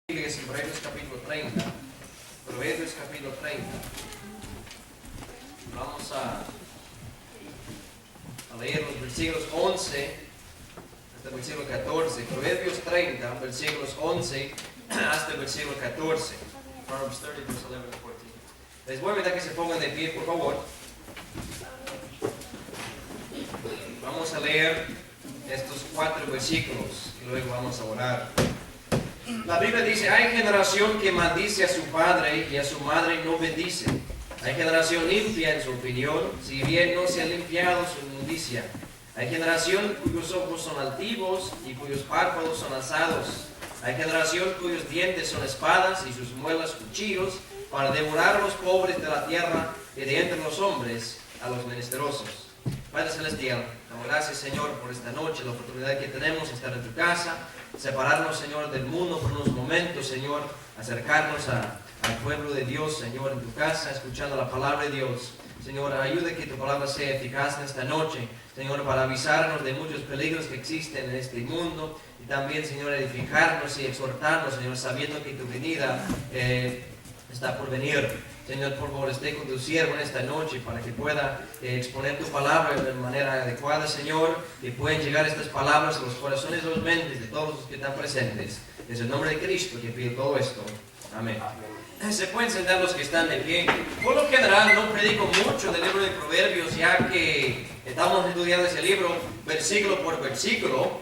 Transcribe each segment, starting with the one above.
Es en Proverbios capítulo 30. Proverbios capítulo 30. Vamos a leer los versículos 11 hasta el versículo 14. Proverbios 30, versículos 11 hasta el versículo 14. Proverbs 30, verse 11 to 14. Les voy a invitar que se pongan de pie, por favor. Vamos a leer estos 4 versículos y luego vamos a orar. La Biblia dice: hay generación que maldice a su padre y a su madre no bendice. Hay generación limpia en su opinión, si bien no se ha limpiado su inmundicia. Hay generación cuyos ojos son altivos y cuyos párpados son alzados. Hay generación cuyos dientes son espadas y sus muelas cuchillos, para devorar a los pobres de la tierra y de entre los hombres a los menesterosos. Padre Celestial, damos gracias, Señor, por esta noche, la oportunidad que tenemos de estar en tu casa, separarnos, Señor, del mundo por unos momentos, Señor, acercarnos al pueblo de Dios, Señor, en tu casa, escuchando la palabra de Dios. Señor, ayude que tu palabra sea eficaz en esta noche, Señor, para avisarnos de muchos peligros que existen en este mundo, y también, Señor, edificarnos y exhortarnos, Señor, sabiendo que tu venida está por venir. Señor, por favor, esté con tu siervo en esta noche para que pueda exponer tu palabra de manera adecuada, Señor, que puedan llegar estas palabras a los corazones y las mentes de todos los que están presentes. Es el nombre de Cristo que pido todo esto. Amén. Se pueden sentar los que están de pie. Por lo general no predico mucho del libro de Proverbios, ya que estamos estudiando ese libro versículo por versículo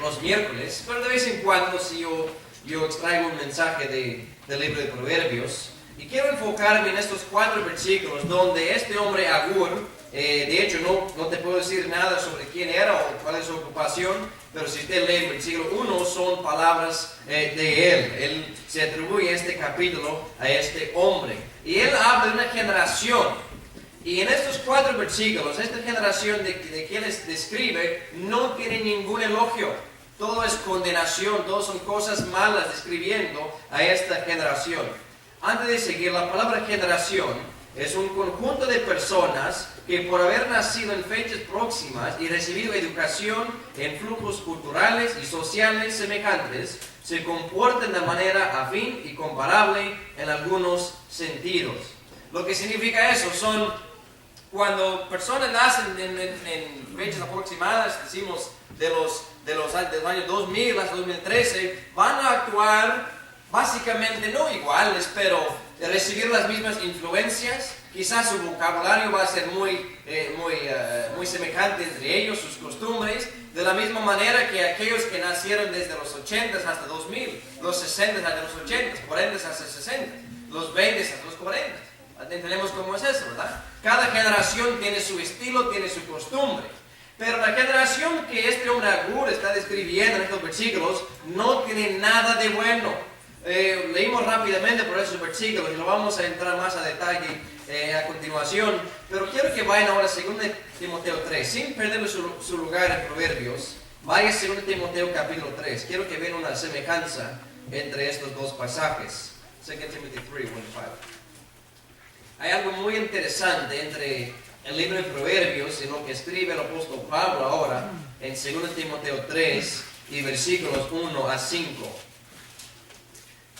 los miércoles, pero de vez en cuando si yo extraigo un mensaje del libro de Proverbios. Y quiero enfocarme en estos 4 versículos donde este hombre Agur, de hecho no te puedo decir nada sobre quién era o cuál es su ocupación, pero si usted lee el versículo 1 son palabras de él. Él se atribuye este capítulo a este hombre. Y él habla de una generación. Y en estos 4 versículos, esta generación de que él describe no tiene ningún elogio. Todo es condenación, todo son cosas malas describiendo a esta generación. Antes de seguir, la palabra generación es un conjunto de personas que por haber nacido en fechas próximas y recibido educación en flujos culturales y sociales semejantes, se comportan de manera afín y comparable en algunos sentidos. Lo que significa eso son cuando personas nacen en fechas aproximadas, decimos del año 2000 hasta 2013, van a actuar básicamente no iguales, pero recibir las mismas influencias. Quizás su vocabulario va a ser muy semejante entre ellos, sus costumbres, de la misma manera que aquellos que nacieron desde los 80 hasta 2000, los 60 hasta los 80, 40 hasta 60, los 20 hasta los 40. Entendemos cómo es eso, ¿verdad? Cada generación tiene su estilo, tiene su costumbre. Pero la generación que este hombre Agur está describiendo en estos versículos no tiene nada de bueno. Leímos rápidamente por esos versículos y lo vamos a entrar más a detalle a continuación, pero quiero que vayan ahora a 2 Timoteo 3, sin perder su lugar en Proverbios. Vaya a 2 Timoteo capítulo 3, quiero que vean una semejanza entre estos dos pasajes. 2 Timothy 3, 1 to 5. Hay algo muy interesante entre el libro de Proverbios y lo que escribe el apóstol Pablo ahora en 2 Timoteo 3 y versículos 1 a 5.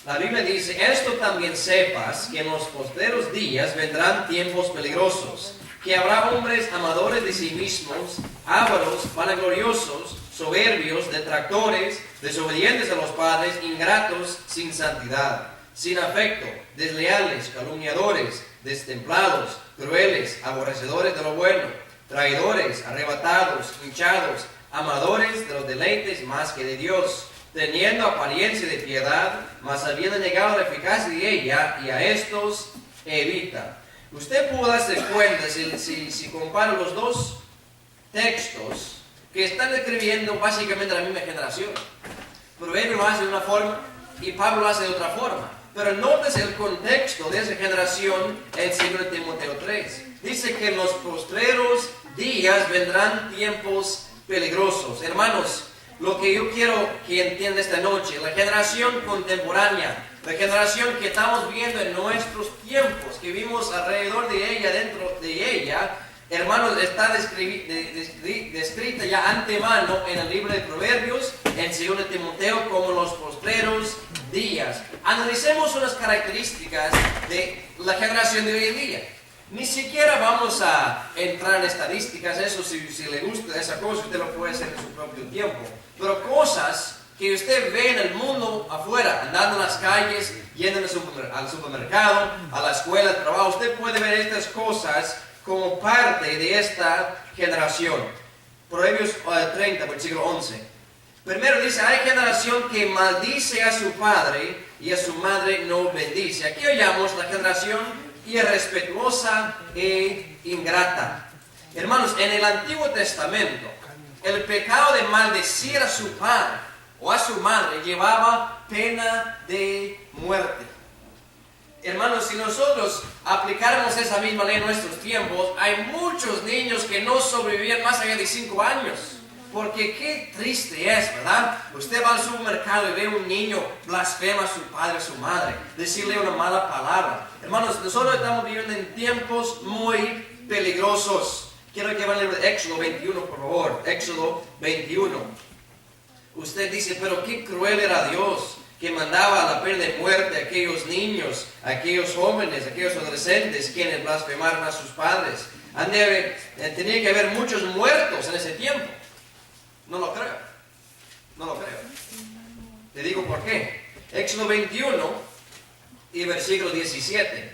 La Biblia dice: esto también sepas, que en los postreros días vendrán tiempos peligrosos, que habrá hombres amadores de sí mismos, ávaros, vanagloriosos, soberbios, detractores, desobedientes a los padres, ingratos, sin santidad, sin afecto, desleales, calumniadores, destemplados, crueles, aborrecedores de lo bueno, traidores, arrebatados, hinchados, amadores de los deleites más que de Dios, teniendo apariencia de piedad, mas habiendo negado la eficacia de ella, y a estos evita. Usted puede darse cuenta, si compara los dos textos, que están describiendo básicamente la misma generación. Proverbio lo hace de una forma y Pablo lo hace de otra forma. Pero notes el contexto de esa generación en 2 Timoteo 3. Dice que en los postreros días vendrán tiempos peligrosos. Hermanos, lo que yo quiero que entienda esta noche, la generación contemporánea, la generación que estamos viendo en nuestros tiempos, que vimos alrededor de ella, dentro de ella, hermanos, está descrita ya antemano en el libro de Proverbios, en 2 Timoteo, como los postreros días, analicemos unas características de la generación de hoy en día. Ni siquiera vamos a entrar en estadísticas, eso si le gusta esa cosa, usted lo puede hacer en su propio tiempo. Pero cosas que usted ve en el mundo afuera, andando en las calles, yendo al supermercado, a la escuela, al trabajo, usted puede ver estas cosas como parte de esta generación. Proverbios 30, versículo 11. Primero dice, hay generación que maldice a su padre y a su madre no bendice. Aquí hallamos la generación irrespetuosa e ingrata. Hermanos, en el Antiguo Testamento, el pecado de maldecir a su padre o a su madre llevaba pena de muerte. Hermanos, si nosotros aplicáramos esa misma ley en nuestros tiempos, hay muchos niños que no sobrevivían más allá de 5 años. Porque qué triste es, ¿verdad? Usted va al supermercado y ve a un niño blasfema a su padre, a su madre, decirle una mala palabra. Hermanos, nosotros estamos viviendo en tiempos muy peligrosos. Quiero que vayan al libro de Éxodo 21, por favor. Éxodo 21. Usted dice, pero qué cruel era Dios, que mandaba la pena de muerte a aquellos niños, a aquellos jóvenes, a aquellos adolescentes quienes blasfemaron a sus padres. Tenía que haber muchos muertos en ese tiempo. No lo creo. No lo creo. Te digo por qué. Éxodo 21 y versículo 17.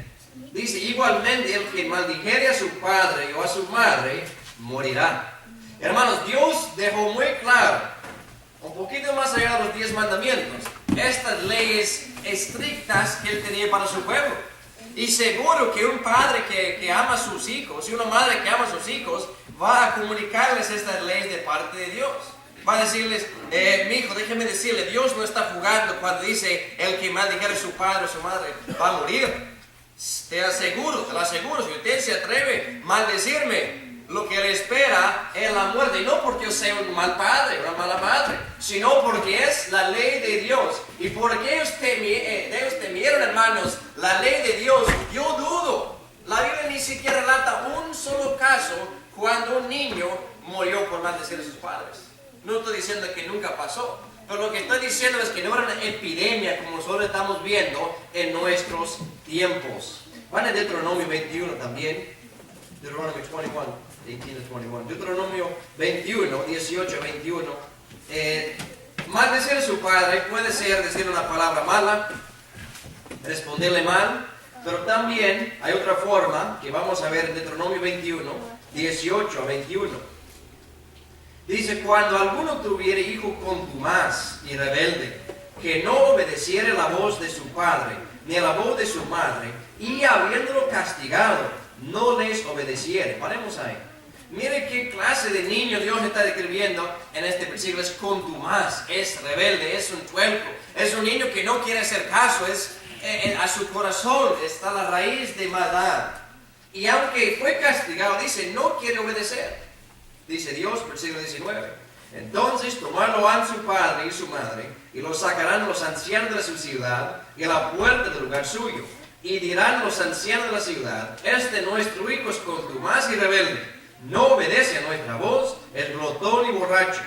Dice, igualmente el que maldijere a su padre o a su madre, morirá. Hermanos, Dios dejó muy claro, un poquito más allá de los 10 mandamientos, estas leyes estrictas que Él tenía para su pueblo. Y seguro que un padre que ama a sus hijos y una madre que ama a sus hijos va a comunicarles estas leyes de parte de Dios. Va a decirles, mi hijo, déjeme decirle, Dios no está jugando cuando dice, el que maldijere a su padre o su madre va a morir. Te lo aseguro, si usted se atreve a maldecirme, lo que le espera es la muerte. Y no porque yo sea un mal padre o una mala madre, sino porque es la ley de Dios. Y porque ellos temieron, hermanos, la ley de Dios, yo dudo. La Biblia ni siquiera relata un solo caso cuando un niño murió por maldecir a sus padres. No estoy diciendo que nunca pasó, pero lo que estoy diciendo es que no era una epidemia como nosotros estamos viendo en nuestros tiempos. Van a Deuteronomio 21 también. Deuteronomio 21, 18 to 21. Deuteronomio 21, 18 a 21. Maldecir a su padre puede ser decir una palabra mala, responderle mal, pero también hay otra forma que vamos a ver en Deuteronomio 21, 18 a 21. Dice, cuando alguno tuviere hijo contumaz y rebelde, que no obedeciere la voz de su padre, ni a la voz de su madre, y habiéndolo castigado, no les obedeciere. Paremos ahí. Mire qué clase de niño Dios está describiendo en este versículo. Es contumaz, es rebelde, es un tuerco, es un niño que no quiere hacer caso, a su corazón está la raíz de maldad. Y aunque fue castigado, dice, no quiere obedecer. Dice Dios, versículo 19. Entonces tomarlo a su padre y su madre, y lo sacarán los ancianos de su ciudad, y a la puerta del lugar suyo. Y dirán los ancianos de la ciudad, nuestro hijo es contumaz y rebelde, no obedece a nuestra voz, es glotón y borracho.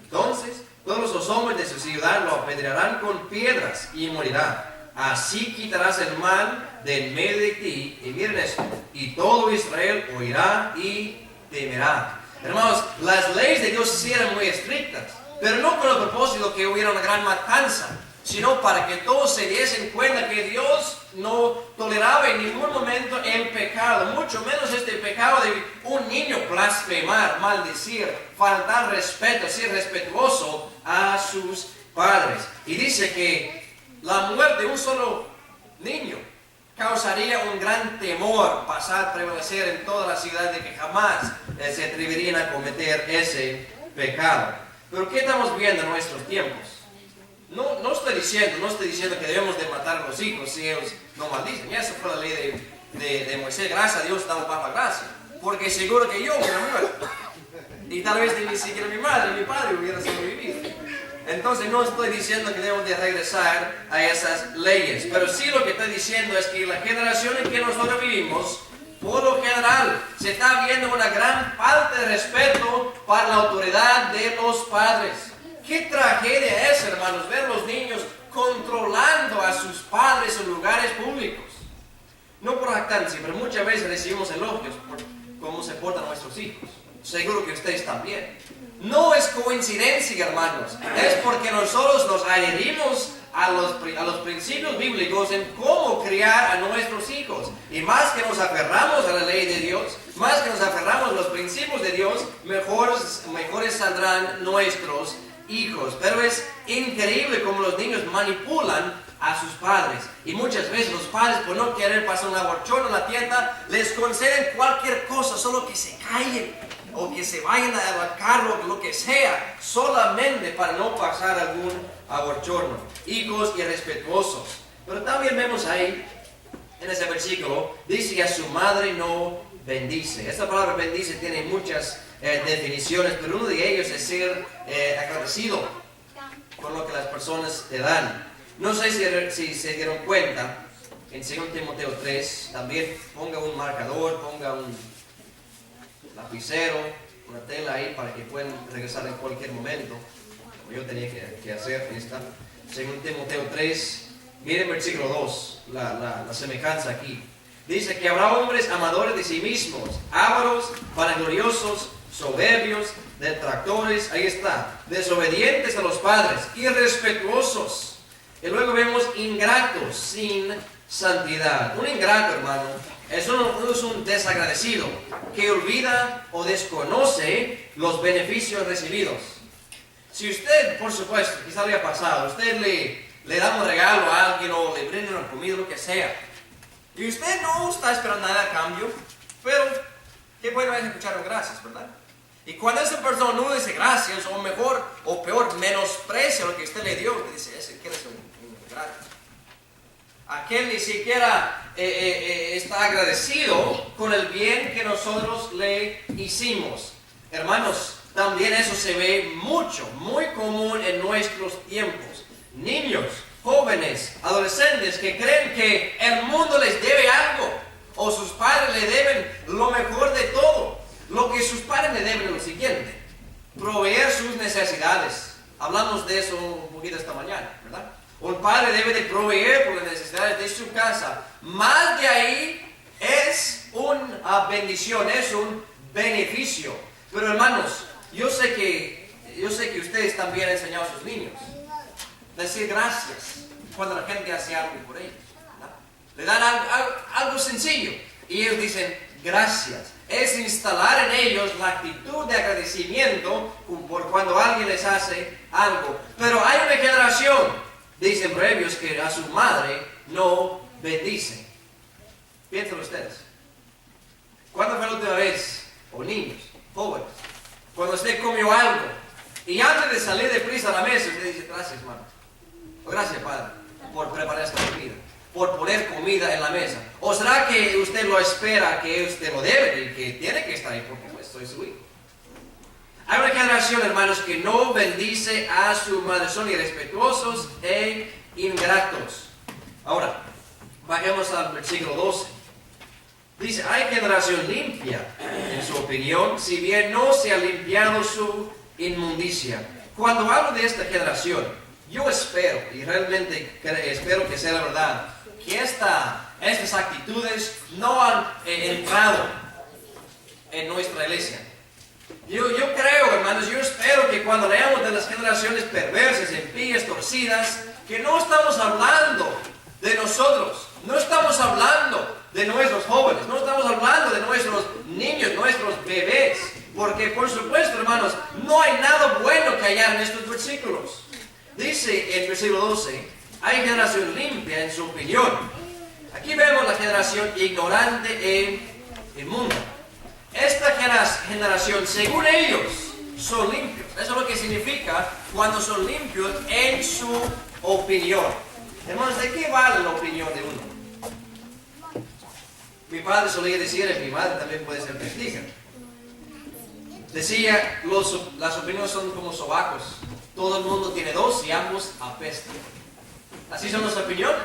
Entonces todos los hombres de su ciudad lo apedrearán con piedras y morirá. Así quitarás el mal de en medio de ti. Y miren esto, y todo Israel oirá y temerá. Hermanos, las leyes de Dios sí eran muy estrictas, pero no con el propósito que hubiera una gran matanza, sino para que todos se diesen cuenta que Dios no toleraba en ningún momento el pecado, mucho menos este pecado de un niño blasfemar, maldecir, faltar respeto, ser respetuoso a sus padres. Y dice que la muerte de un solo niño causaría un gran temor, prevalecer en toda la ciudad, de que jamás se atreverían a cometer ese pecado. Pero ¿qué estamos viendo en nuestros tiempos? No estoy diciendo que debemos de matar a los hijos si ellos no maldicen. Esa fue la ley de Moisés. Gracias a Dios estamos bajo la gracia. Porque seguro que yo hubiera muerto. Y tal vez ni siquiera mi madre ni mi padre hubieran sobrevivido. Entonces no estoy diciendo que debemos de regresar a esas leyes. Pero sí lo que estoy diciendo es que la generación en que nosotros vivimos, por lo general, se está viendo una gran falta de respeto para la autoridad de los padres. Qué tragedia es, hermanos, ver los niños controlando a sus padres en lugares públicos. No por jactancia, pero muchas veces recibimos elogios por cómo se portan nuestros hijos. Seguro que ustedes también. No es coincidencia, hermanos. Es porque nosotros nos adherimos a los principios bíblicos en cómo criar a nuestros hijos. Y más que nos aferramos a la ley de Dios, más que nos aferramos a los principios de Dios, mejores saldrán nuestros hijos. Pero es increíble cómo los niños manipulan a sus padres. Y muchas veces los padres, por no querer pasar una bochorno en la tienda, les conceden cualquier cosa, solo que se callen o que se vayan al carro, lo que sea, solamente para no pasar algún abochorno. Hijos irrespetuosos. Pero también vemos ahí, en ese versículo, dice que a su madre no bendice. Esta palabra bendice tiene muchas definiciones, pero uno de ellos es ser agradecido con lo que las personas te dan. No sé si se dieron cuenta, en 2 Timoteo 3, también ponga un marcador, ponga un lapicero, una tela ahí para que puedan regresar en cualquier momento, como yo tenía que hacer. Esta 2 Timoteo 3, miren versículo 2, la semejanza aquí. Dice que habrá hombres amadores de sí mismos, ávaros, vanagloriosos, soberbios, detractores, ahí está, desobedientes a los padres, irrespetuosos. Y luego vemos ingratos, sin santidad. Un ingrato, hermano, es un desagradecido que olvida o desconoce los beneficios recibidos. Si usted, por supuesto, quizá le ha pasado, usted le da un regalo a alguien o le brinda una comida, lo que sea, y usted no está esperando nada a cambio, pero qué bueno es escuchar un gracias, ¿verdad? Y cuando esa persona no dice gracias, o mejor, o peor, menosprecia lo que usted le dio, le dice, ¿qué es un ingrato? Aquel ni siquiera está agradecido con el bien que nosotros le hicimos. Hermanos, también eso se ve mucho, muy común en nuestros tiempos. Niños, jóvenes, adolescentes que creen que el mundo les debe algo, o sus padres le deben lo mejor de todo. Lo que sus padres le deben es lo siguiente: proveer sus necesidades. Hablamos de eso un poquito esta mañana, ¿verdad? Un padre debe de proveer por las necesidades de su casa. Más de ahí es una bendición, es un beneficio. Pero hermanos, yo sé que ustedes también han enseñado a sus niños decir gracias cuando la gente hace algo por ellos, ¿verdad? Le dan algo sencillo y ellos dicen gracias. Es instalar en ellos la actitud de agradecimiento por cuando alguien les hace algo. Pero hay una generación, dicen Proverbios, que a su madre no bendice. Piensen ustedes. ¿Cuándo fue la última vez, o niños, jóvenes, cuando usted comió algo y antes de salir de prisa a la mesa usted dice gracias, hermano, o gracias, padre, por preparar esta comida, por poner comida en la mesa? ¿O será que usted lo espera, que usted lo debe y que tiene que estar ahí porque pues soy su hijo? Hay una generación, hermanos, que no bendice a su madre, son irrespetuosos e ingratos. Ahora, bajemos al versículo 12. Dice, hay generación limpia, en su opinión, si bien no se ha limpiado su inmundicia. Cuando hablo de esta generación, yo espero, y realmente espero que sea la verdad, que estas actitudes no han entrado en nuestra iglesia. Yo creo, hermanos, yo espero que cuando leamos de las generaciones perversas, impías, torcidas, que no estamos hablando de nosotros, no estamos hablando de nuestros jóvenes, no estamos hablando de nuestros niños, nuestros bebés, porque por supuesto, hermanos, no hay nada bueno que hallar en estos versículos. Dice en versículo 12, hay generación limpia en su opinión. Aquí vemos la generación ignorante e inmunda. Esta generación, según ellos, son limpios. Eso es lo que significa cuando son limpios en su opinión. Hermanos, ¿de qué vale la opinión de uno? Mi padre solía decir, y mi madre también puede ser testigo. Decía, las opiniones son como sobacos. Todo el mundo tiene dos y ambos apestan. Así son las opiniones.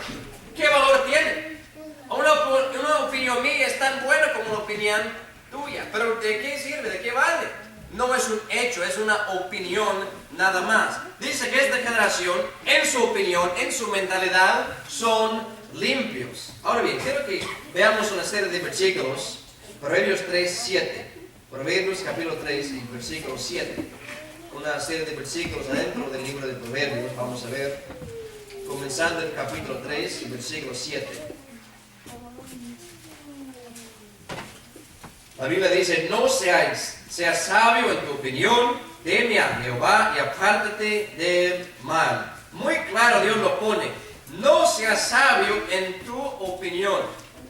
¿Qué valor tienen? Una opinión mía es tan buena como una opinión tuya. Pero ¿de qué sirve? ¿De qué vale? no es un hecho, es una opinión nada más. Dice que esta generación, en su opinión, en su mentalidad, son limpios. Ahora bien, quiero que veamos una serie de versículos, Proverbios 3, 7. Proverbios capítulo 3 y versículo 7. Una serie de versículos adentro del libro de Proverbios. Vamos a ver, comenzando el capítulo 3 y versículo 7. La Biblia dice, no seas sabio en tu opinión, teme a Jehová y apártate del mal. Muy claro Dios lo pone, no seas sabio en tu opinión.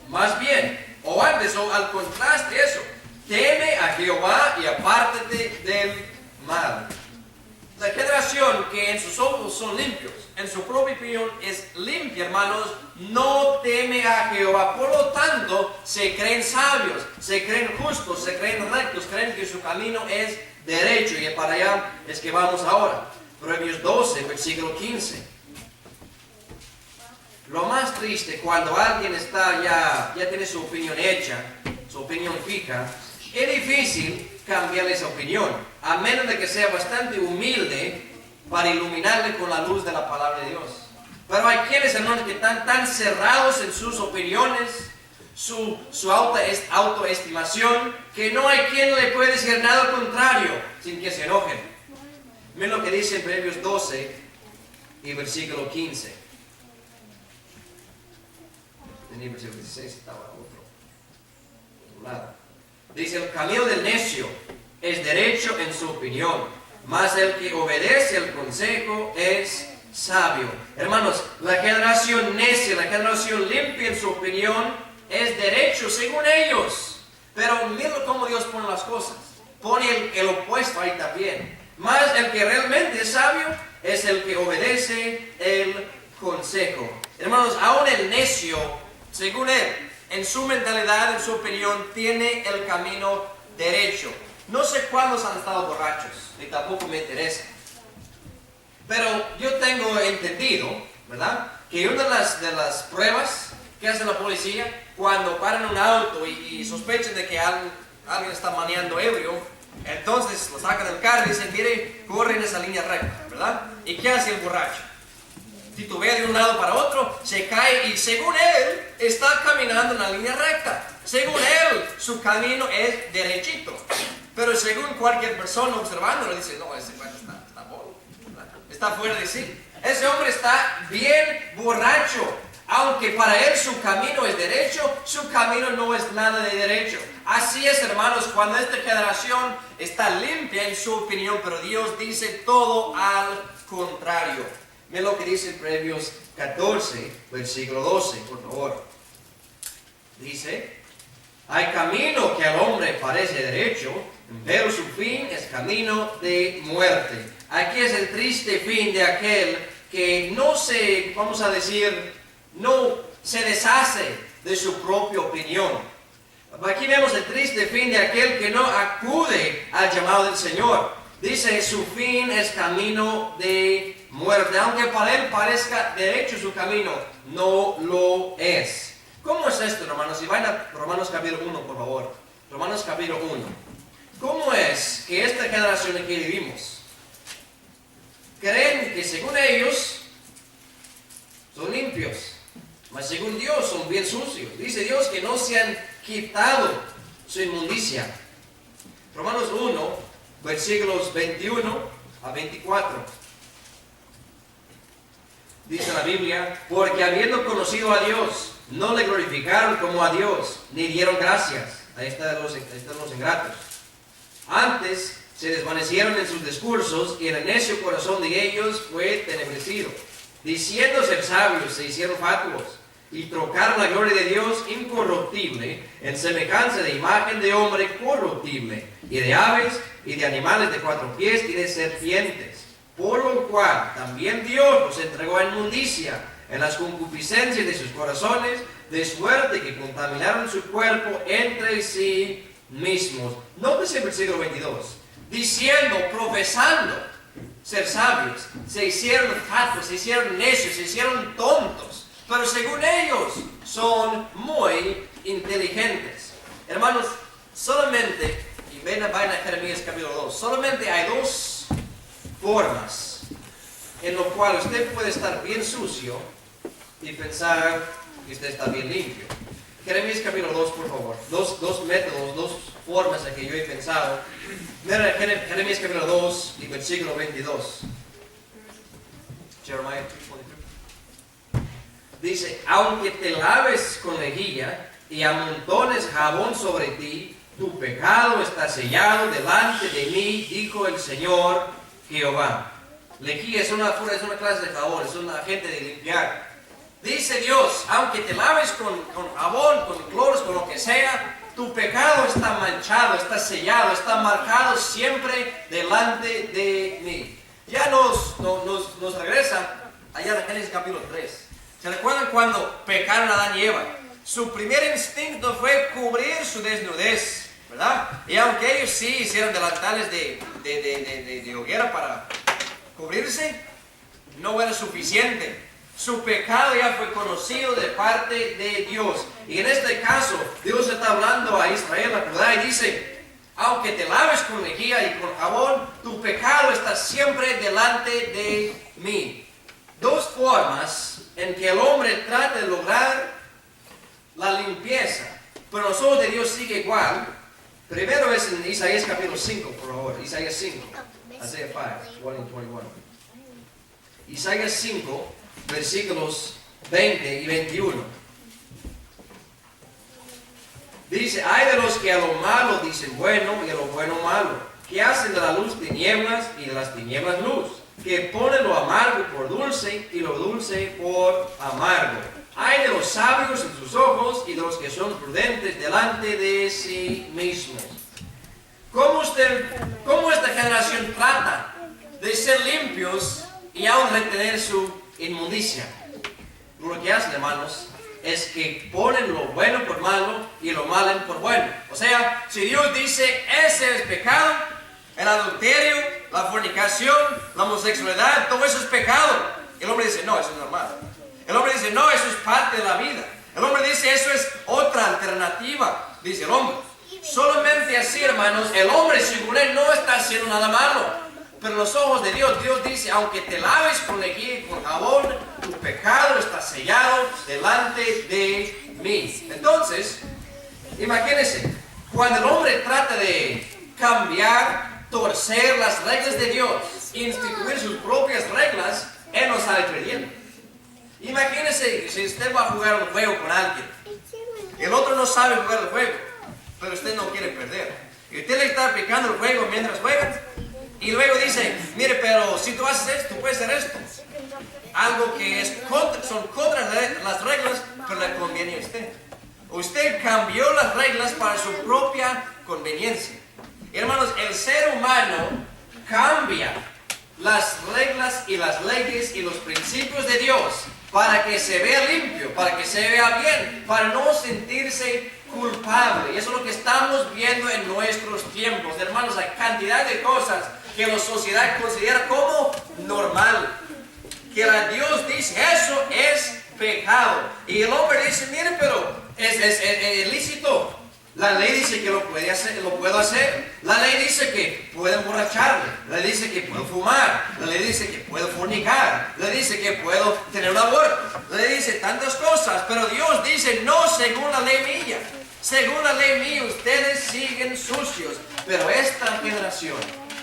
Más bien, o antes, o al contraste eso, teme a Jehová y apártate del mal. La generación que en sus ojos son limpios, en su propia opinión es limpia, hermanos, no teme a Jehová. Por lo tanto, se creen sabios, se creen justos, se creen rectos, creen que su camino es derecho. Y para allá es que vamos ahora. Proverbios 12, versículo 15. Lo más triste cuando alguien está ya tiene su opinión hecha, su opinión fija, es difícil cambiarle esa opinión, a menos de que sea bastante humilde para iluminarle con la luz de la palabra de Dios. Pero hay quienes, hermanos, que están tan cerrados en sus opiniones, su autoestimación, que no hay quien le puede decir nada al contrario sin que se enojen. Miren lo que dice en Proverbios 12 y versículo 15. En el versículo 16 estaba otro lado. Dice, el camino del necio es derecho en su opinión, mas el que obedece el consejo es sabio. Hermanos, la generación necia, la generación limpia en su opinión es derecho según ellos. Pero miren cómo Dios pone las cosas. Pone el opuesto ahí también. Mas el que realmente es sabio es el que obedece el consejo. Hermanos, aún el necio, según él, en su mentalidad, en su opinión, tiene el camino derecho. No sé cuántos han estado borrachos, ni tampoco me interesa. Pero yo tengo entendido, ¿verdad?, que una de las pruebas que hace la policía cuando paran un auto y sospechan de que alguien está manejando ebrio, entonces lo sacan del carro y dicen, mire, corre en esa línea recta, ¿verdad? ¿Y qué hace el borracho? Titubea de un lado para otro, se cae y según él está caminando en la línea recta. Según él, su camino es derechito. Pero según cualquier persona observándolo, dice, no, ese hombre está bolo, está fuera de sí. Ese hombre está bien borracho. Aunque para él su camino es derecho, su camino no es nada de derecho. Así es, hermanos, cuando esta generación está limpia en su opinión, pero Dios dice todo al contrario. Miren lo que dice en Proverbios 14, versículo 12, por favor. Dice, hay camino que al hombre parece derecho, pero su fin es camino de muerte. Aquí es el triste fin de aquel que no se, vamos a decir, no se deshace de su propia opinión. Aquí vemos el triste fin de aquel que no acude al llamado del Señor. Dice, su fin es camino de muerte. Aunque para él parezca derecho su camino, no lo es. ¿Cómo es esto, hermanos? Si van a Romanos capítulo 1, por favor. Romanos capítulo 1. ¿Cómo es que esta generación en que vivimos creen que según ellos son limpios, mas según Dios son bien sucios? Dice Dios que no se han quitado su inmundicia. Romanos 1, versículos 21 a 24. Dice la Biblia, porque habiendo conocido a Dios, no le glorificaron como a Dios, ni dieron gracias. Ahí están los ingratos. Antes se desvanecieron en sus discursos, y el necio corazón de ellos fue tenebrecido. Diciendo ser sabios, se hicieron fatuos, y trocaron la gloria de Dios incorruptible en semejanza de imagen de hombre corruptible, y de aves, y de animales de 4 pies, y de serpientes. Por lo cual también Dios los entregó a inmundicia en las concupiscencias de sus corazones, de suerte que contaminaron su cuerpo entre sí mismos. Nótese el versículo 22. Diciendo, profesando ser sabios, se hicieron fatuos, se hicieron necios, se hicieron tontos. Pero según ellos, son muy inteligentes. Hermanos, solamente, y vayan a Jeremías capítulo 2. Solamente hay dos formas en lo cual usted puede estar bien sucio y pensar que usted está bien limpio. Jeremías capítulo 2, por favor. Dos métodos, dos formas en que yo he pensado. Mira Jeremías capítulo 2 y versículo 22. Jeremiah 2:22. Dice, aunque te laves con lejía y amontones jabón sobre ti, tu pecado está sellado delante de mí, dijo el Señor Jehová. Lejía es una clase de jabón, es un agente de limpiar. Dice Dios, aunque te laves con jabón, con cloros, con lo que sea, tu pecado está manchado, está sellado, está marcado siempre delante de mí. Ya nos regresa allá de Génesis capítulo 3. ¿Se recuerdan cuando pecaron Adán y Eva? Su primer instinto fue cubrir su desnudez, ¿verdad? Y aunque ellos sí hicieron delantales de hoguera para cubrirse, no era suficiente. Su pecado ya fue conocido de parte de Dios. Y en este caso, Dios está hablando a Israel, a Judá, y dice, aunque te laves con lejía y con jabón, tu pecado está siempre delante de mí. Dos formas en que el hombre trata de lograr la limpieza, pero los ojos de Dios sigue igual. Primero es en Isaías capítulo 5, por favor. Isaías 5. Isaiah 5, 1 and 21. Isaías 5, versículos 20 y 21. Dice, hay de los que a lo malo dicen bueno y a lo bueno malo, que hacen de la luz tinieblas y de las tinieblas luz, que ponen lo amargo por dulce y lo dulce por amargo. Hay de los sabios en sus ojos y de los que son prudentes delante de sí mismos. ¿Cómo esta generación trata de ser limpios y aún retener su inmundicia? Lo que hacen, hermanos, es que ponen lo bueno por malo y lo malo por bueno. O sea, si Dios dice, ese es pecado, el adulterio, la fornicación, la homosexualidad, todo eso es pecado. El hombre dice, no, eso es normal. El hombre dice, no, eso es parte de la vida. El hombre dice, eso es otra alternativa, dice el hombre. Solamente así, hermanos, el hombre, según él, no está haciendo nada malo. Pero los ojos de Dios, Dios dice, aunque te laves con lejía y con jabón, tu pecado está sellado delante de mí. Entonces, imagínense, cuando el hombre trata de cambiar, torcer las reglas de Dios, instituir sus propias reglas, él no sale perdiendo. Imagínense si usted va a jugar un juego con alguien, el otro no sabe jugar el juego, pero usted no quiere perder. Y usted le está aplicando el juego mientras juegan. Y luego dice, mire, pero si tú haces esto, puedes hacer esto. Algo que son contra las reglas, pero le conviene a usted. Usted cambió las reglas para su propia conveniencia. Hermanos, el ser humano cambia las reglas y las leyes y los principios de Dios para que se vea limpio, para que se vea bien, para no sentirse culpable. Y eso es lo que estamos viendo en nuestros tiempos. Hermanos, hay cantidad de cosas que la sociedad considera como normal, que la Dios dice, eso es pecado. Y el hombre dice, mire, pero es lícito. La ley dice que lo puedo hacer. La ley dice que puedo emborracharme. La ley dice que puedo fumar. La ley dice que puedo fornicar. La ley dice que puedo tener un aborto. La ley dice tantas cosas, pero Dios dice, no según la ley mía. Según la ley mía, ustedes siguen sucios. Pero esta generación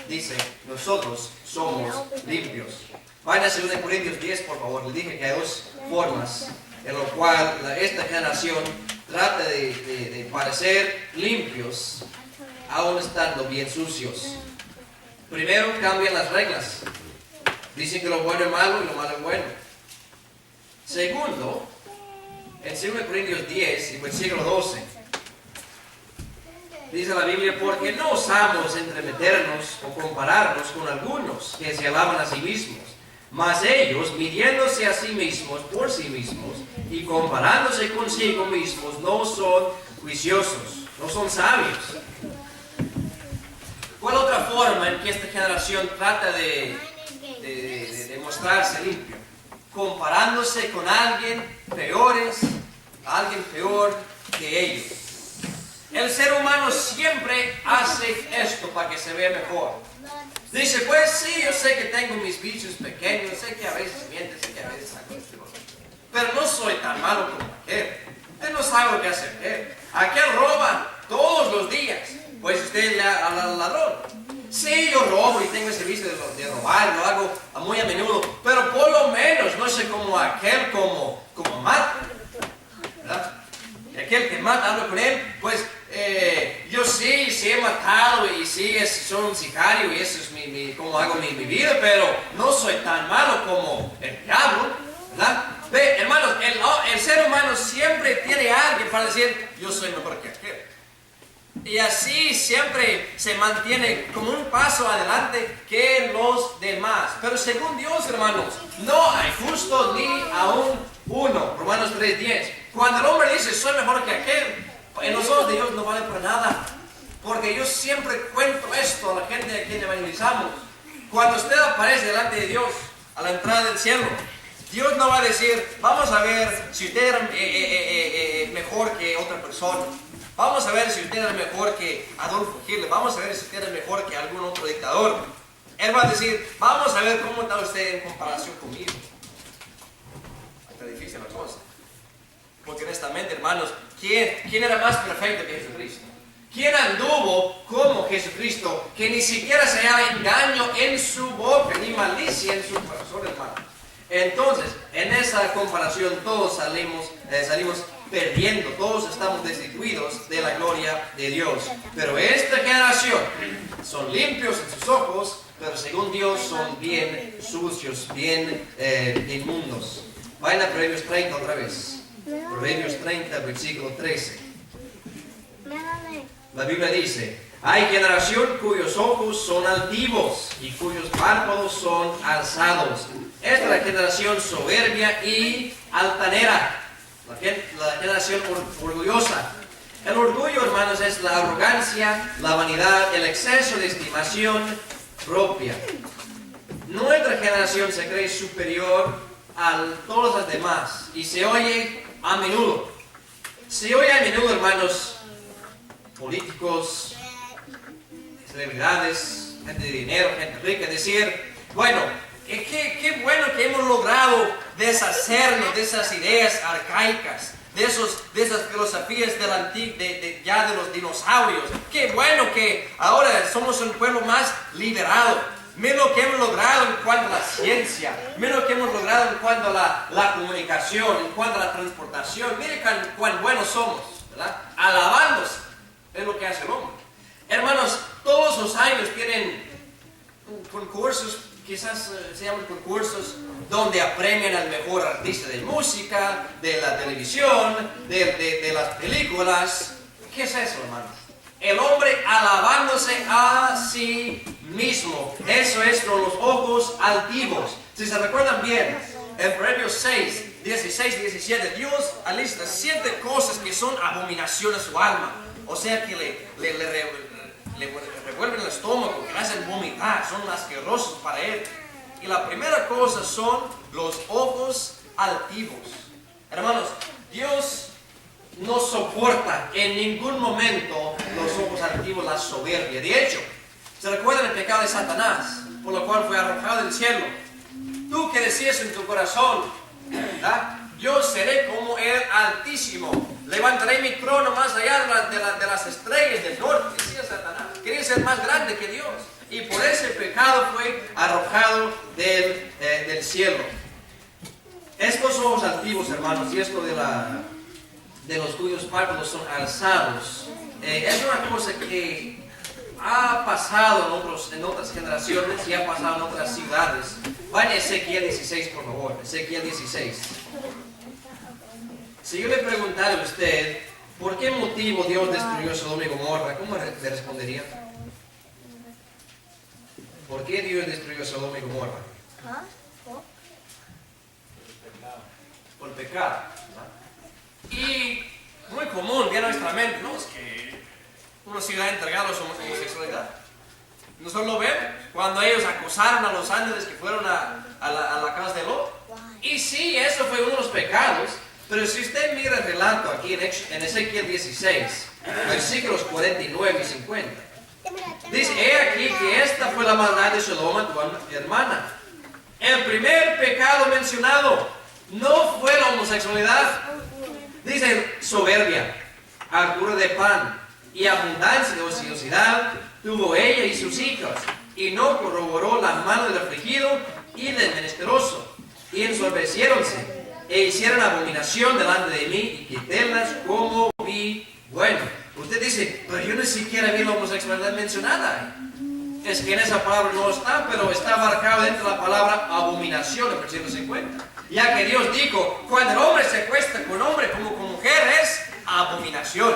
dice, nosotros somos limpios. Vayan a 2 Corintios 10, por favor. Les dije que hay dos formas en lo cual esta generación trata de parecer limpios, aún estando bien sucios. Primero, cambian las reglas. Dicen que lo bueno es malo y lo malo es bueno. Segundo, en 2 Corintios 10 y versículo 12, dice la Biblia, porque no osamos entremeternos o compararnos con algunos que se alaban a sí mismos, mas ellos, midiéndose a sí mismos por sí mismos y comparándose consigo mismos, no son juiciosos, no son sabios. ¿Cuál otra forma en que esta generación trata de mostrarse limpio? Comparándose con alguien peor que ellos. El ser humano siempre hace esto para que se vea mejor. Dice, pues sí, yo sé que tengo mis vicios pequeños, sé que a veces miento, sé que a veces hago esto, pero no soy tan malo como aquel. Usted no sabe lo que hace aquel. Aquel roba todos los días, pues usted ya habla al ladrón. Sí, yo robo y tengo ese vicio de robar, lo hago muy a menudo, pero por lo menos no sé como aquel como mata, ¿verdad? Y aquel que mata, hablo con él, pues yo sí he matado y sí soy un sicario y eso es cómo hago mi vida, pero no soy tan malo como el diablo, ¿verdad? Ve, hermanos, el ser humano siempre tiene alguien para decir, yo soy mejor que aquel. Y así siempre se mantiene como un paso adelante que los demás. Pero según Dios, hermanos, no hay justo ni aún uno. Romanos 3:10. Cuando el hombre dice, soy mejor que aquel, en los ojos de Dios no vale para nada. Porque yo siempre cuento esto a la gente a quien evangelizamos. Cuando usted aparece delante de Dios a la entrada del cielo, Dios no va a decir, vamos a ver si usted era mejor que otra persona. Vamos a ver si usted era mejor que Adolfo Hitler. Vamos a ver si usted era mejor que algún otro dictador. Él va a decir, vamos a ver cómo está usted en comparación conmigo. Está difícil la cosa. Porque honestamente, hermanos, ¿quién era más perfecto que Jesucristo? ¿Quién anduvo como Jesucristo, que ni siquiera se hallaba engaño en su boca, ni malicia en su corazón, hermano? Entonces, en esa comparación todos salimos perdiendo, todos estamos destituidos de la gloria de Dios. Pero esta generación son limpios en sus ojos, pero según Dios son bien sucios, bien inmundos. Vayan a Proverbios 30 otra vez. Proverbios 30, versículo 13. La Biblia dice, hay generación cuyos ojos son altivos y cuyos párpados son alzados. Esta es la generación soberbia y altanera. La generación orgullosa. El orgullo, hermanos, es la arrogancia, la vanidad, el exceso de estimación propia. Nuestra generación se cree superior a todas las demás y se oye a menudo. Se oye a menudo, hermanos, políticos, celebridades, gente de dinero, gente rica, decir, bueno, qué bueno que hemos logrado deshacernos de esas ideas arcaicas, de esas filosofías ya de los dinosaurios. Qué bueno que ahora somos un pueblo más liberado. Mira lo que hemos logrado en cuanto a la ciencia, mira lo que hemos logrado en cuanto a la comunicación, en cuanto a la transportación. Mire cuán buenos somos, ¿verdad? Alabándose es lo que hace el hombre. Hermanos, todos los años tienen concursos, quizás se llaman concursos, donde apremian al mejor artista de música, de la televisión, de las películas. ¿Qué es eso, hermanos? El hombre alabándose a sí mismo. Eso es con los ojos altivos. Si se recuerdan bien, en Proverbios 6, 16 y 17, Dios alista 7 cosas que son abominación a su alma. O sea que le revuelven el estómago, que le hacen vomitar, son asquerosos para él. Y la primera cosa son los ojos altivos. Hermanos, Dios no soporta en ningún momento los ojos altivos, la soberbia. De hecho, ¿se recuerdan el pecado de Satanás, por lo cual fue arrojado del cielo? Tú que decías en tu corazón, ¿verdad? Yo seré como el Altísimo, levantaré mi trono más allá de las estrellas del norte, decía Satanás. Quería ser más grande que Dios, y por ese pecado fue arrojado del cielo. Estos ojos altivos, hermanos, y esto de los cuyos párpados son alzados, es una cosa que ha pasado en otras generaciones y ha pasado en otras ciudades. Vaya a Ezequiel 16, por favor. Ezequiel 16. Si yo le preguntara a usted, ¿por qué motivo Dios destruyó Sodoma y Gomorra? ¿Cómo le respondería? ¿Por qué Dios destruyó Sodoma y Gomorra? Por el pecado. Y muy común, bien a nuestra mente, ¿no? Es que una ciudad entregada a la homosexualidad. ¿No solo lo ven? Cuando ellos acusaron a los ángeles que fueron a la casa de Lot. Y sí, eso fue uno de los pecados, Pero si usted mira el relato aquí en Ezequiel 16, versículos 49 y 50, dice, he aquí que esta fue la maldad de Sodoma, tu hermana. El primer pecado mencionado no fue la homosexualidad. Dice, soberbia, hartura de pan y abundancia de ociosidad tuvo ella y sus hijos, y no corroboró la mano del afligido y del menesteroso, y ensoberbeciéronse, e hicieron abominación delante de mí, y quitélas como vi bueno. Usted dice, pero yo ni siquiera vi la homosexualidad mencionada. Es que en esa palabra no está, pero está marcado dentro de la palabra abominación, en el versículo 50. Ya que Dios dijo, cuando el hombre se acuesta con hombre como con mujer, es abominación.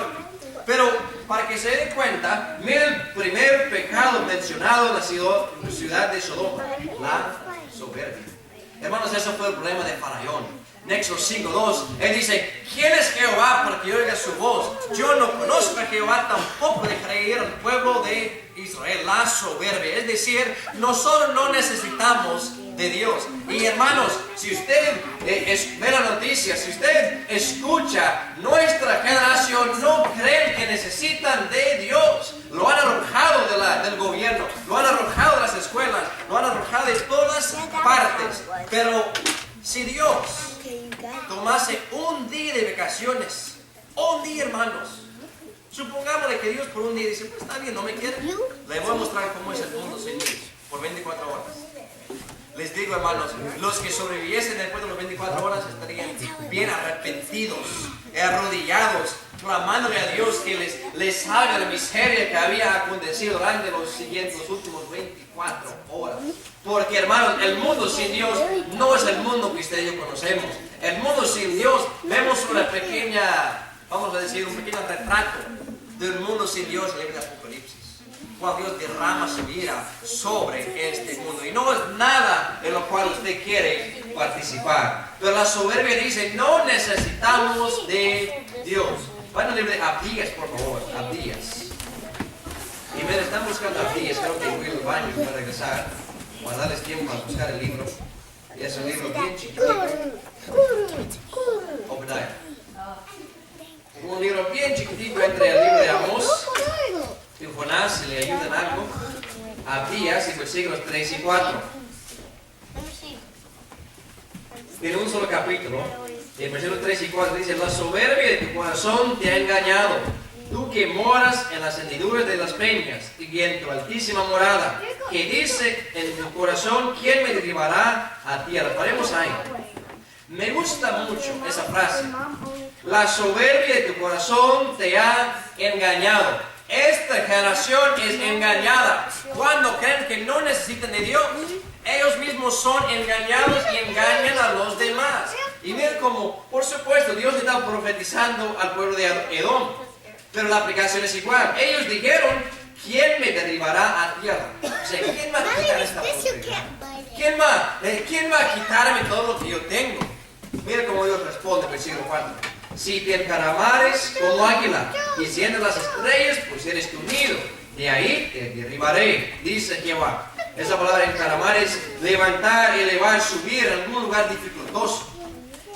Pero para que se den cuenta, mira el primer pecado mencionado en la ciudad de Sodoma, la soberbia. Hermanos, eso fue el problema de Faraón. En Éxodo 5:2, él dice, ¿quién es Jehová para que oiga su voz? Yo no conozco a Jehová, tampoco dejaré ir al pueblo de Israel. La soberbia, es decir, nosotros no necesitamos de Dios. Y hermanos, si usted ve la noticia, si usted escucha, nuestra generación no cree que necesitan de Dios. Lo han arrojado del gobierno, lo han arrojado de las escuelas, lo han arrojado de todas partes. Pero si Dios tomase un día de vacaciones, un día, hermanos, supongámosle que Dios por un día dice, pues está bien, no me quiere, le voy a mostrar cómo es el mundo sin Dios, por 24 horas. Les digo, hermanos, los que sobreviviesen después de las 24 horas estarían bien arrepentidos, arrodillados, clamándole a Dios que les haga la miseria que había acontecido durante los últimos 24 horas. Porque, hermanos, el mundo sin Dios no es el mundo que usted y yo conocemos. El mundo sin Dios, vemos una pequeña, vamos a decir, un pequeño retrato del mundo sin Dios en el libro de Apocalipsis. Cuando Dios derrama su ira sobre este mundo. Y no es nada en lo cual usted quiere participar. Pero la soberbia dice, no necesitamos de Dios. Van al libro de Abdías, por favor, Abdías. Y me están buscando Abdías, creo que voy al baño para regresar. Para darles tiempo a buscar el libro. Y es un libro bien chiquito. Obadiah. Un libro bien chiquitito entre el libro de Amós y Jonás, si le ayudan algo. Abdías, y versículos 3 y 4. Tiene un solo capítulo. Y el versículo 3 y 4 dice, la soberbia de tu corazón te ha engañado. Tú que moras en las hendiduras de las peñas y en tu altísima morada, que dice en tu corazón, ¿quién me derribará a tierra? Paremos ahí. Me gusta mucho esa frase. La soberbia de tu corazón te ha engañado. Esta generación es engañada. Cuando creen que no necesitan de Dios, ellos mismos son engañados y engañan a los demás. Y miren cómo, por supuesto, Dios está profetizando al pueblo de Edom. Pero la aplicación es igual. Ellos dijeron, ¿quién me derribará a tierra? O sea, ¿quién va a quitar esta prosperidad? ¿Quién va a quitarme todo lo que yo tengo? Mira cómo Dios responde, versículo 4. Si te encaramares como águila y siendo las estrellas, pues eres tu nido. De ahí te derribaré, dice Jehová. Esa palabra encaramar es levantar, elevar, subir en algún lugar dificultoso.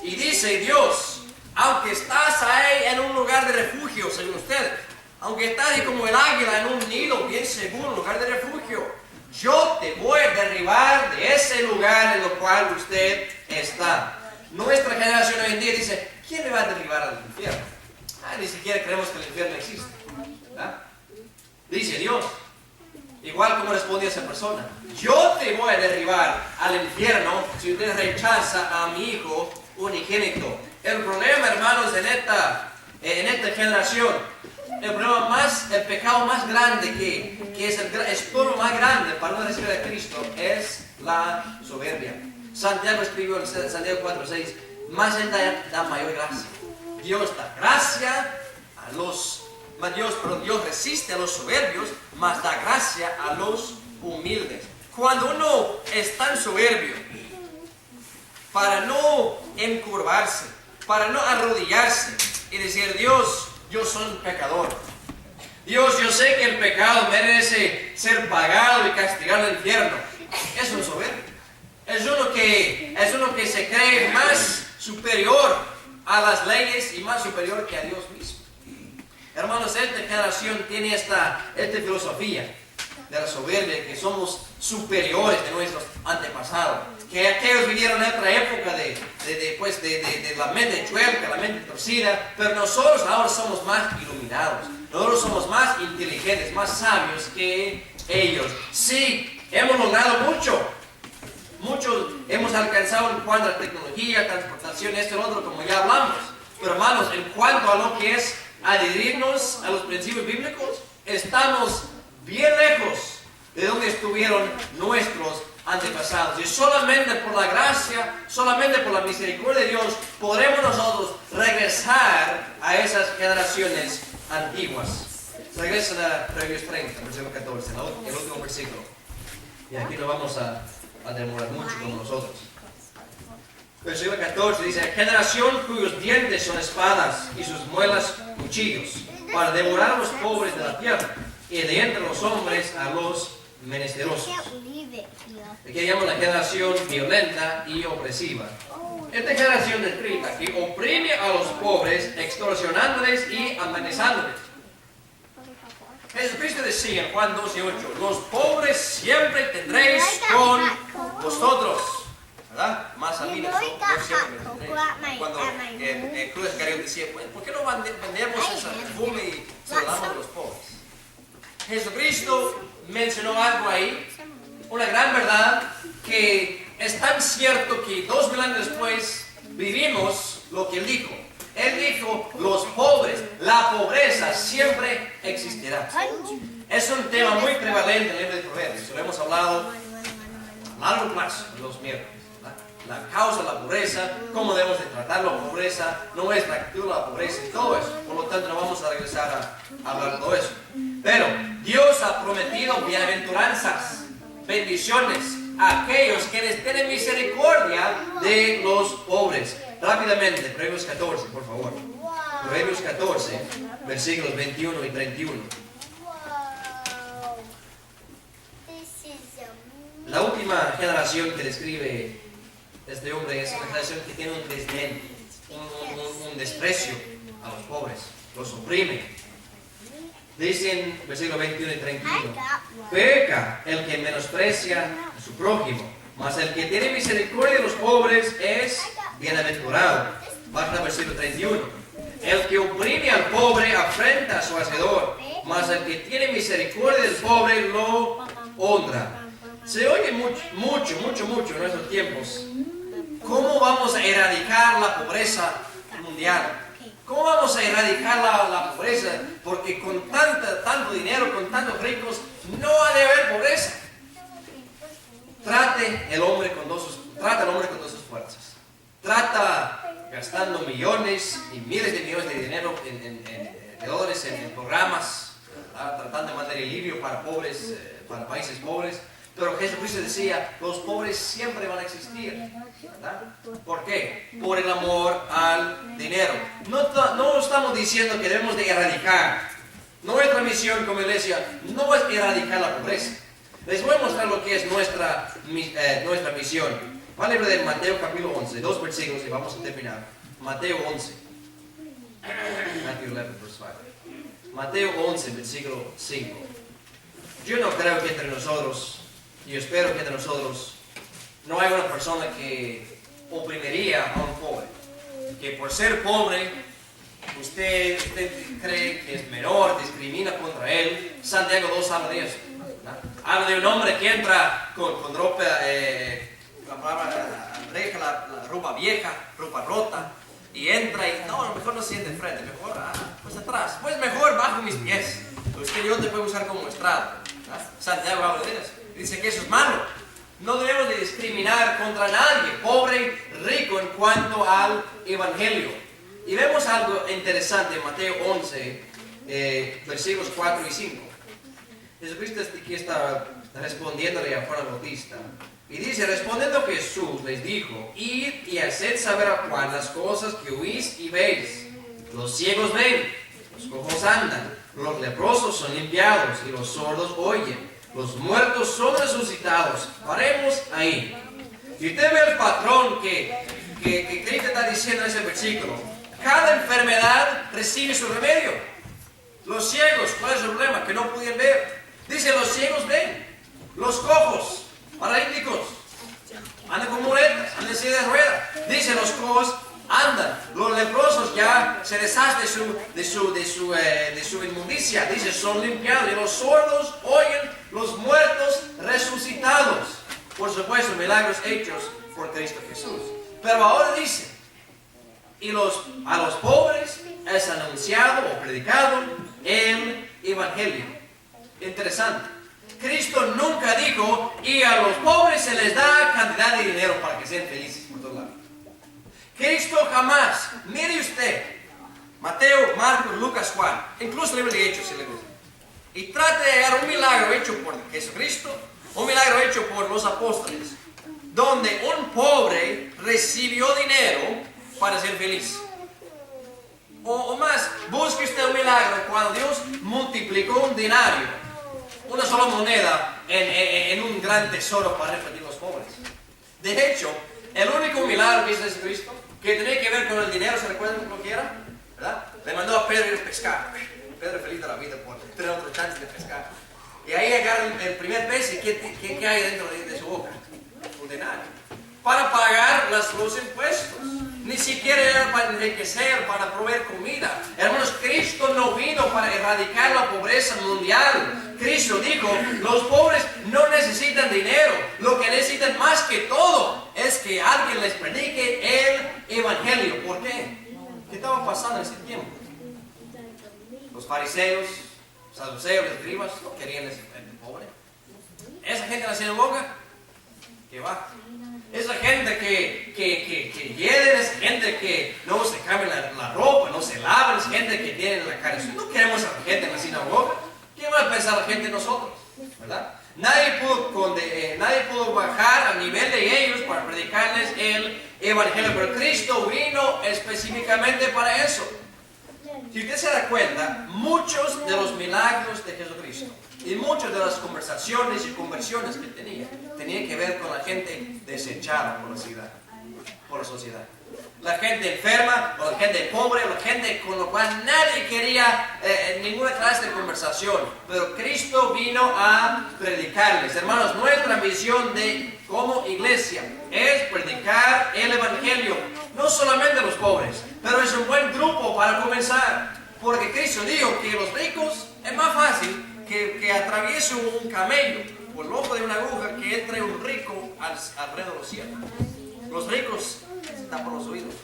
Y dice Dios, aunque estás ahí en un lugar de refugio, según usted, aunque estás ahí como el águila en un nido bien seguro, un lugar de refugio, yo te voy a derribar de ese lugar en el cual usted está. Nuestra generación hoy en día dice, ¿quién me va a derribar al infierno? Ni siquiera creemos que el infierno existe. ¿Verdad? Dice Dios. Igual como responde esa persona, yo te voy a derribar al infierno si usted rechaza a mi hijo unigénito. El problema, hermanos, en esta generación, el pecado más grande que es el estorbo más grande para no recibir a Cristo es la soberbia. Santiago escribió en Santiago 4:6, más Él da mayor gracia. Dios da gracia a Dios resiste a los soberbios, mas da gracia a los humildes. Cuando uno es tan soberbio, para no encurvarse, para no arrodillarse y decir, Dios, yo soy un pecador. Dios, yo sé que el pecado merece ser pagado y castigado en el infierno. Es un soberbio. Es uno que se cree más superior a las leyes y más superior que a Dios mismo. Hermanos, esta generación tiene esta filosofía de la soberbia, que somos superiores de nuestros antepasados, que aquellos vivieron en otra época de la mente chueca, la mente torcida, pero nosotros ahora somos más iluminados, nosotros somos más inteligentes, más sabios que ellos. Sí, hemos logrado muchos hemos alcanzado en cuanto a tecnología, transportación, esto y lo otro, como ya hablamos, pero hermanos, en cuanto a lo que es adherirnos a los principios bíblicos, estamos bien lejos de donde estuvieron nuestros antepasados. Y solamente por la gracia, solamente por la misericordia de Dios, podremos nosotros regresar a esas generaciones antiguas. Regresan a Proverbios 30, versículo 14, el último versículo. Y aquí no vamos a demorar mucho como nosotros. Versículo 14 dice: generación cuyos dientes son espadas y sus muelas cuchillos, para devorar a los pobres de la tierra y de entre los hombres a los menesterosos. Aquí llamamos la generación violenta y opresiva. Esta generación descrita que oprime a los pobres, extorsionándoles y amenazándoles. Jesucristo decía en Juan 12:8: los pobres siempre tendréis con vosotros. ¿Verdad? Más a mí no siempre me tendréis. Cuando Cruz Iscariote decía: ¿por qué no vendemos ese perfume y se lo damos a los pobres? Jesucristo mencionó algo ahí, una gran verdad, que es tan cierto que 2000 años después vivimos lo que Él dijo. Él dijo: los pobres, la pobreza siempre existirá. Es un tema muy prevalente en el libro de Proverbios. Lo hemos hablado a largo plazo en los miércoles. La causa de la pobreza, cómo debemos de tratar la pobreza, nuestra actitud a la pobreza y todo eso. Por lo tanto, no vamos a regresar a hablar de todo eso. Pero Dios ha prometido bienaventuranzas, bendiciones a aquellos quienes tienen misericordia de los pobres. Rápidamente, Proverbios 14, por favor. Proverbios 14, versículos 21 y 31. La última generación que describe este hombre es una generación que tiene un desdén, un desprecio a los pobres, los oprime. Dice en versículo 21 y 31: peca el que menosprecia a su prójimo, mas el que tiene misericordia de los pobres es bienaventurado. Baja al versículo 31. El que oprime al pobre afrenta a su hacedor, mas el que tiene misericordia del pobre lo honra. Se oye mucho en nuestros tiempos. ¿Cómo vamos a erradicar la pobreza mundial? ¿Cómo vamos a erradicar la pobreza? Porque con tanto dinero, con tantos ricos, no ha de haber pobreza. Trate el hombre con todas sus fuerzas. Trata gastando millones y miles de millones de dinero de dólares en programas, tratando de mandar alivio para pobres, para países pobres. Pero Jesucristo decía: los pobres siempre van a existir, ¿verdad? ¿Por qué? Por el amor al dinero. No estamos diciendo que debemos de erradicar. Nuestra misión como iglesia no es erradicar la pobreza. Les voy a mostrar lo que es nuestra misión. Vale, de Mateo capítulo 11, 2 versículos y vamos a terminar. Mateo 11. Matthew 11, verse 5. Mateo 11, versículo 5. Yo no creo que entre nosotros, y espero que entre nosotros, no haya una persona que oprimiría a un pobre. Que por ser pobre, usted cree que es menor, discrimina contra él. Santiago 2 habla de eso. Habla de un hombre que entra con ropa, la palabra reja, la ropa vieja, ropa rota, y entra y no, a lo mejor no siente frente, mejor pues atrás, pues mejor bajo mis pies. Usted y yo te puedo usar como estrado. Santiago habla de eso. Dice que eso es malo. No debemos de discriminar contra nadie, pobre, rico, en cuanto al evangelio. Y vemos algo interesante en Mateo 11, versículos 4 y 5. Jesucristo aquí está respondiéndole a Juan el Bautista. Y dice: respondiendo Jesús les dijo: id y haced saber a Juan las cosas que oís y veis. Los ciegos ven, los cojos andan, los leprosos son limpiados y los sordos oyen. Los muertos son resucitados. Paremos ahí. Si usted ve el patrón que que Cristo está diciendo en ese versículo. Cada enfermedad recibe su remedio. Los ciegos, ¿cuál es el problema? Que no podían ver. Dice, los ciegos ven. Los cojos, paralíticos, andan con muletas, andan en silla de ruedas. Dice, los cojos andan. Los leprosos ya se deshacen de su inmundicia. Dice, son limpiados. Y los sordos oyen, los muertos resucitados. Por supuesto, milagros hechos por Cristo Jesús. Pero ahora dice, y a los pobres es anunciado o predicado el Evangelio. Interesante. Cristo nunca dijo, y a los pobres se les da cantidad de dinero para que sean felices por todos lados. Cristo jamás, mire usted, Mateo, Marcos, Lucas, Juan, incluso el libro de Hechos, si le gusta, y trate de hallar un milagro hecho por Jesucristo, un milagro hecho por los apóstoles, donde un pobre recibió dinero para ser feliz. O más, busque usted un milagro cuando Dios multiplicó un denario, una sola moneda, en un gran tesoro para repartir a los pobres. De hecho, el único milagro que hizo Jesucristo, que tenía que ver con el dinero, ¿se recuerdan lo que era? ¿Verdad? Le mandó a Pedro ir a pescar. Pedro feliz de la vida por tener otra chance de pescar. Y ahí agarra el primer pez y ¿qué hay dentro de su boca? Un denario. Para pagar los impuestos. Ni siquiera era para enriquecer, para proveer comida. Hermanos, Cristo no vino para erradicar la pobreza mundial. Cristo dijo, los pobres no necesitan dinero. Lo que necesitan más que todo es que alguien les predique el Evangelio. ¿Por qué? ¿Qué estaba pasando en ese tiempo? Los fariseos, saduceos, los escribas no querían ese pobre. Esa gente en la sinagoga, que va. Esa gente que hieden, esa gente que no se cambia la ropa, no se lavan, esa gente que tiene la cara. No queremos a la gente en la sinagoga. ¿Qué va a pensar la gente de nosotros? ¿Verdad? Nadie pudo bajar al nivel de ellos para predicarles el Evangelio, pero Cristo vino específicamente para eso. Si usted se da cuenta, muchos de los milagros de Jesucristo y muchas de las conversaciones y conversiones que tenían que ver con la gente desechada por la sociedad. La gente enferma, o la gente pobre, o la gente con lo cual nadie quería ninguna clase de conversación. Pero Cristo vino a predicarles. Hermanos, nuestra misión como iglesia es predicar el Evangelio. No solamente a los pobres, pero es un buen grupo para comenzar. Porque Cristo dijo que los ricos es más fácil que atraviese un camello por el ojo de una aguja que entre un rico alrededor de los cielos. Los ricos están por los oídos.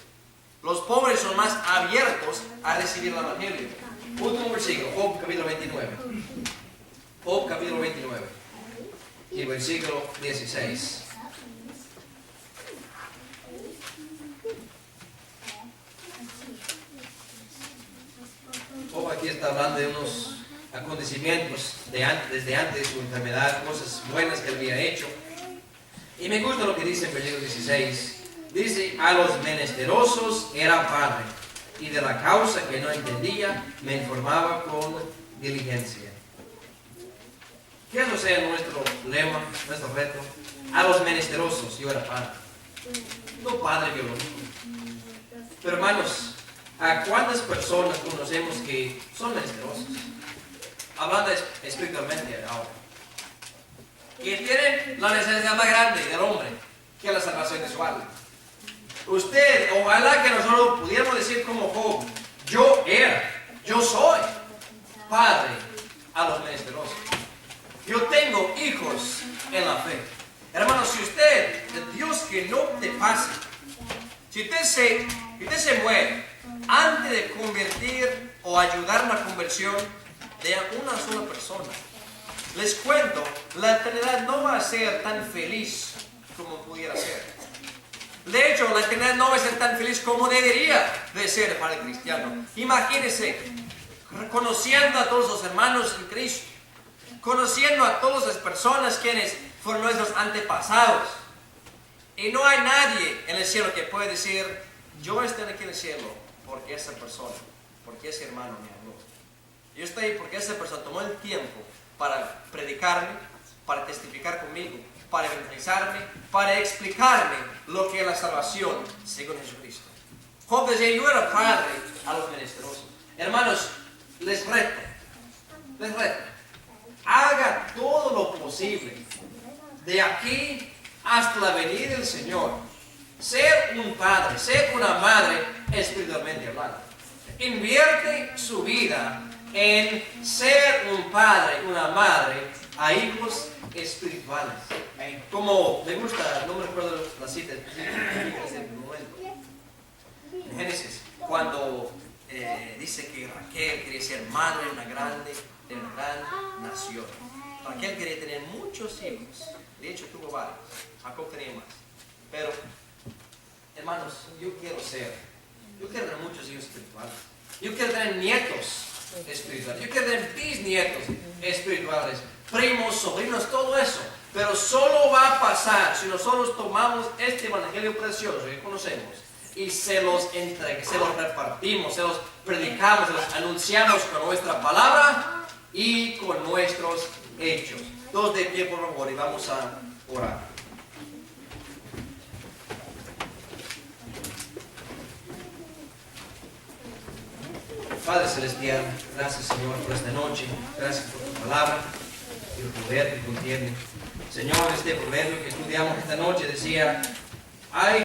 Los pobres son más abiertos a recibir el Evangelio. Último versículo, Job capítulo 29. Job capítulo 29 y versículo 16. Job aquí está hablando de unos acontecimientos desde antes de su enfermedad, cosas buenas que él había hecho. Y me gusta lo que dice en versículo 16. Dice, a los menesterosos era padre, y de la causa que no entendía, me informaba con diligencia. Que eso sea nuestro lema, nuestro reto. A los menesterosos yo era padre. No padre biológico. Pero hermanos, ¿a cuántas personas conocemos que son menesterosos? Hablando espiritualmente ahora. Que tienen la necesidad más grande del hombre, que es la salvación de su alma. Usted, ojalá que nosotros pudiéramos decir como Job, yo soy padre a los menesterosos. Yo tengo hijos en la fe. Hermanos, si usted, Dios que no te pase, si usted se muere antes de convertir o ayudar en la conversión de una sola persona, les cuento, la eternidad no va a ser tan feliz como pudiera ser. De hecho, la eternidad no va a ser tan feliz como debería de ser para el cristiano. Imagínense, conociendo a todos los hermanos en Cristo, conociendo a todas las personas quienes fueron nuestros antepasados. Y no hay nadie en el cielo que pueda decir, yo estoy aquí en el cielo porque esa persona, porque ese hermano me habló. Yo estoy ahí porque esa persona tomó el tiempo para predicarme, para testificar conmigo, para evangelizarme, para explicarme lo que es la salvación según Jesucristo. Job decía, yo era padre a los menesterosos. Hermanos, les reto, haga todo lo posible de aquí hasta la venida del Señor. Ser un padre, ser una madre espiritualmente hablando. Invierte su vida en ser un padre, una madre a hijos espirituales. Como me gusta, no me recuerdo la cita en ese momento. En Génesis, cuando dice que Raquel quería ser madre de una gran nación. Raquel quería tener muchos hijos. De hecho, tuvo varios. Jacob tenía más. Pero, hermanos, yo quiero tener muchos hijos espirituales. Yo quiero tener nietos espirituales. Yo quiero tener bisnietos espirituales. Primos, sobrinos, todo eso. Pero solo va a pasar si nosotros tomamos este evangelio precioso que conocemos y se los repartimos, se los predicamos, se los anunciamos con nuestra palabra y con nuestros hechos. Todos de pie, por favor, y vamos a orar. Padre Celestial, gracias, Señor, por esta noche. Gracias por tu palabra y el poder que contiene. Señor, este proverbio que estudiamos esta noche decía: hay